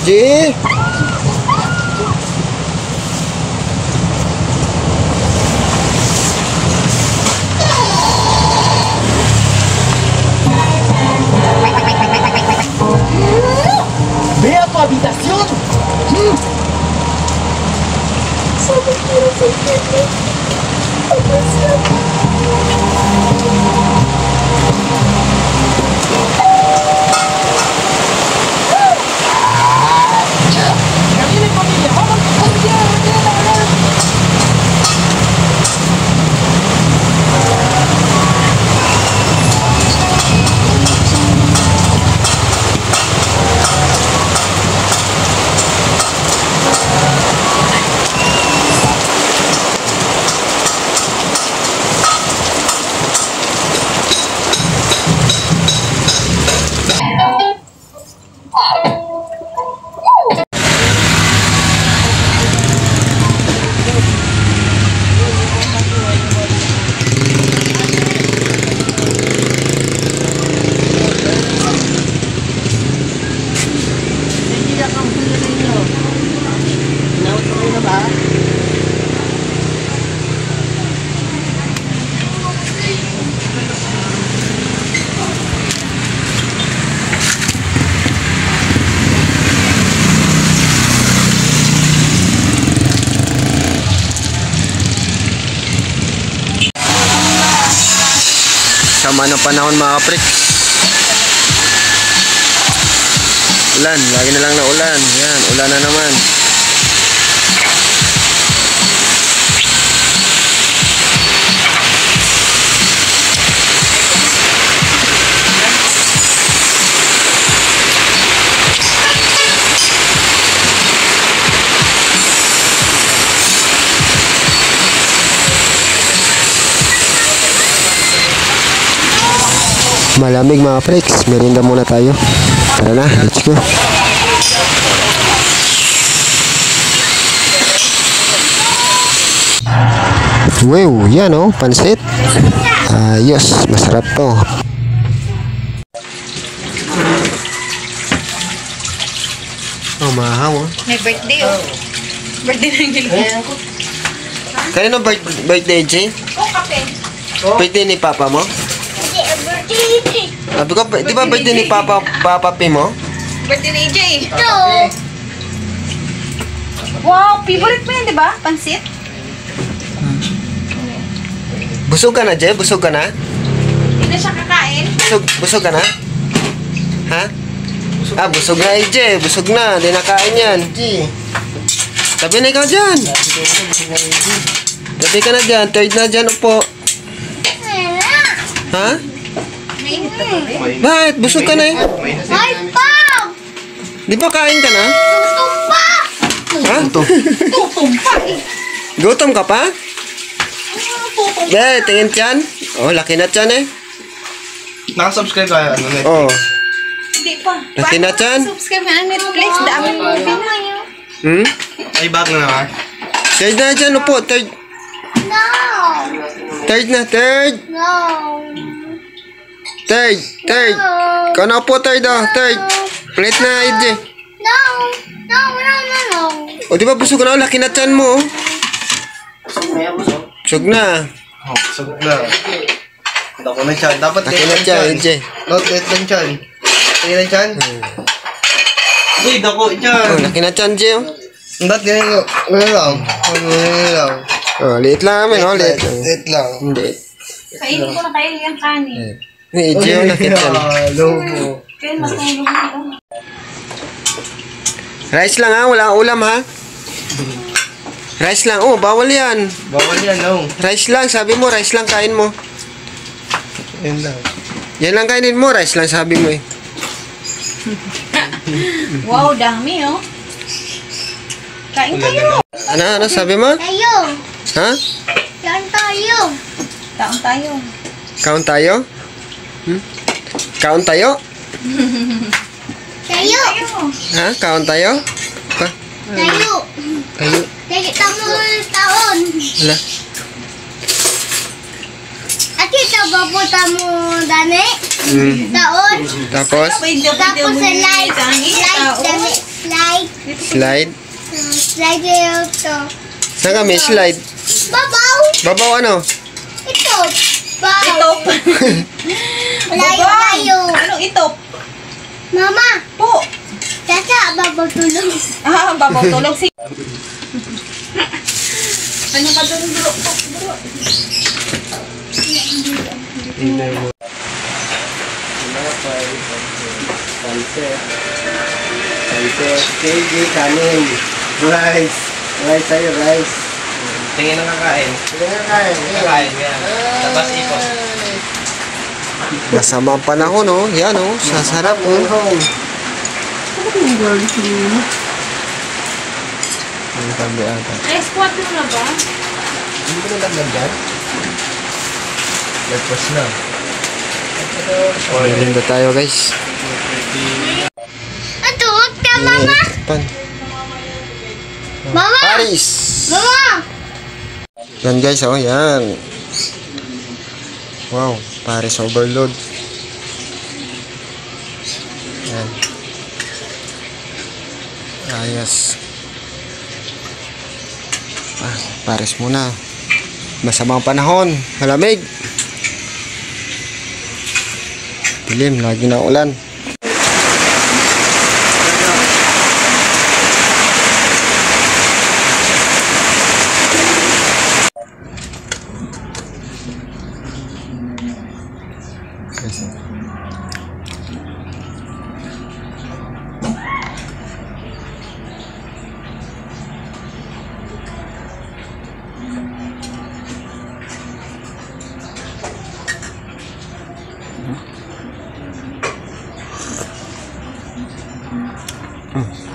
G. Ve a tu habitación. Solo quiero sentirme Ya viene familia, vamos a Sama ng panahon mga kaprek. Ulan, lagi na lang na ulan. Yan, ulan na naman. Malamig mga freaks, merinda muna tayo. Tara na, let's go. Wow, yan oh, pansit. Ayos, masarap to. Oh, mahaw oh. May birthday oh. Birthday na yung gilid. Kanino birthday, Jay? Oh, kape. Birthday ni Papa mo? Sabi ko, di ba birthday ni Papa P mo? Birthday ni AJ. Ito. Wow, favorite mo yan, di ba? Pansit? Busog ka na, Jay? Busog ka na? Hindi na siya kakain. Busog ka na? Ha? Busog na, AJ. Busog na. Di nakain yan. Tabi na ikaw dyan. Tabi ka na dyan. Third na dyan, upo. Ha? Mainit na ba? Bakit? Busog ka na eh. Ay, Pao! Di ba kain ka na? Tutum pa! Ha? Tutum pa eh. Gutom ka pa? Be, tingin tiyan. Oh, laki na tiyan eh. Naka-subscribe ka ano Netflix? Oh. Hindi pa. Laki na tiyan. Subscribe na ang Netflix. Daming movie na yun. Hmm? Ay, back na naman. Third na dyan, upo. Third. No! Third na, third. No! Third. Third. Ikaw na upo, third oh. Third. Plate na, AJ. No! No, no, no, no! O, di ba busog na? Laki na tiyan mo. Busog na. Oh, sagot na. Dako na chan. Dapat Laki na tiyan, AJ. Not let lang chan. Laki na chan. Uy, dako Oh, chan. laki na tiyan, Jay oh. Dapat ganyan lang. Ganyan lang. Oh, liit lang namin, oh. Liit lang. Let lang. Hindi. Kainin ko na kayo yung kanin. Ni AJ oh, laki tiyan. Lobo. Kaya matulog na. Rice lang ha, wala ulam ha. Rice lang, oh, bawal yan. Bawal yan, no. Rice lang, sabi mo, rice lang kain mo. Yan lang. Yan lang kainin mo, rice lang sabi mo eh. Wow, dami oh. Kain tayo. Ano sabi mo? Tayo! Ha? Yan tayo! Kain tayo. Count tayo? Count tayo? Tayo! Ha? Count tayo? Ha? Tayo! Tayo? Tayo tamo taon! Wala. Ati tababuta mo dani? Taon? Tapos? Tapos sa light dani? Slide. Slide. Slide yung to. Saan kami? Slide. Babaw. Babaw ano? Ito. Baw. Itop. Layo, layo. Anong itop? Mama. Po. Tata, babaw tulong. Ah, babaw tulog si... Ano ka doon, bro? Bro. Sunset. Sunset. KG, kanin. Rice. Rice sa'yo, rice. Tingin ang kakain. Kakain. Kakain, yan. Tapos ipon. Masama ang panahon, oh. Yan, oh. Sasarap, oh. Ang tabi ata. Eh, squat mo na ba? Hindi ko nalaglag dyan. Lagpas na. Merienda tayo, guys. Ito, ka mama. Pan. Mama. Paris. Mama. Yan, guys, oh. Yan. Wow. Paris overload. Yan. Ayos. Paris muna. Masamang panahon. Malamig. Dilim. Lagi na ulan.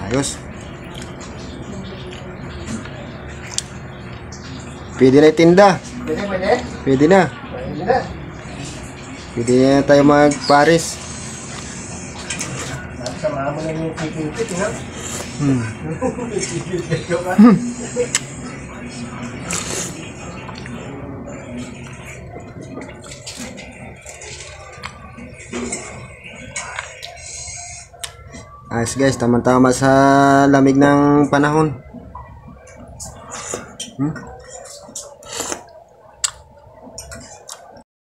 Ayos. Pwede na itinda. Pwede? Pwede na. Pwede na. Pwede na tayo mag-Paris. Sama mo na yung kikipit, no? Ayos guys, tama-tama sa lamig ng panahon.